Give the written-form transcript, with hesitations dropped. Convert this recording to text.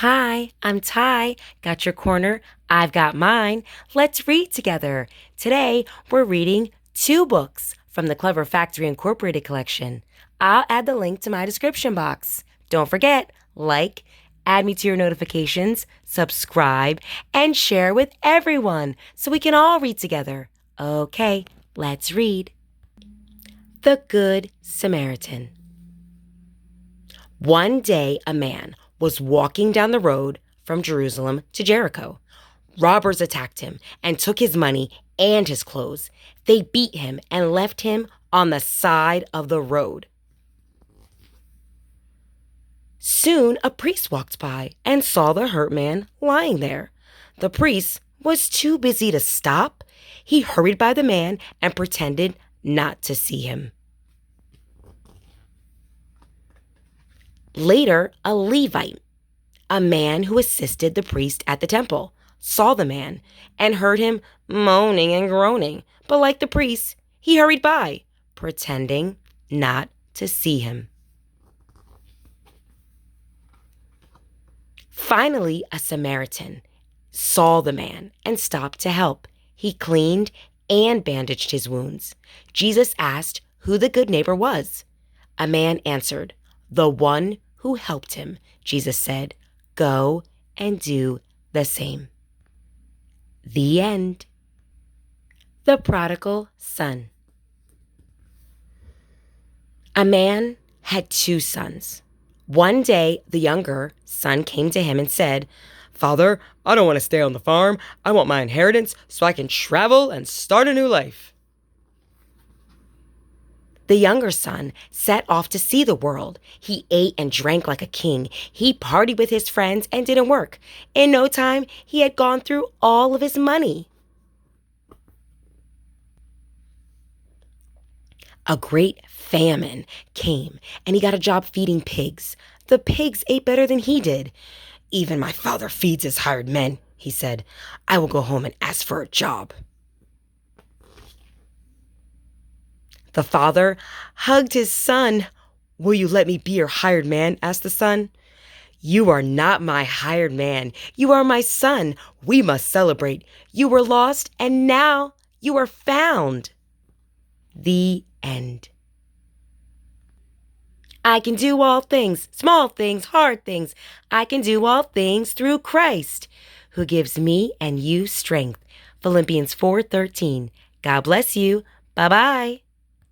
Hi, I'm Ty. Got your corner? I've got mine. Let's read together. Today, we're reading two books from the Clever Factory Incorporated collection. I'll add the link to my description box. Don't forget, like, add me to your notifications, subscribe, and share with everyone so we can all read together. Okay, let's read. The Good Samaritan. One day, a man was walking down the road from Jerusalem to Jericho. Robbers attacked him and took his money and his clothes. They beat him and left him on the side of the road. Soon a priest walked by and saw the hurt man lying there. The priest was too busy to stop. He hurried by the man and pretended not to see him. Later, a Levite, a man who assisted the priest at the temple, saw the man and heard him moaning and groaning. But like the priest, he hurried by, pretending not to see him. Finally, a Samaritan saw the man and stopped to help. He cleaned and bandaged his wounds. Jesus asked who the good neighbor was. A man answered, "The one who helped him." Jesus said, "Go and do the same." The end. The Prodigal Son. A man had two sons. One day, the younger son came to him and said, "Father, I don't want to stay on the farm. I want my inheritance so I can travel and start a new life." The younger son set off to see the world. He ate and drank like a king. He partied with his friends and didn't work. In no time, he had gone through all of his money. A great famine came, and he got a job feeding pigs. The pigs ate better than he did. "Even my father feeds his hired men," he said. "I will go home and ask for a job." The father hugged his son. "Will you let me be your hired man?" asked the son. "You are not my hired man. You are my son. We must celebrate. You were lost, and now you are found." The end. I can do all things, small things, hard things. I can do all things through Christ, who gives me and you strength. Philippians 4:13. God bless you. Bye-bye.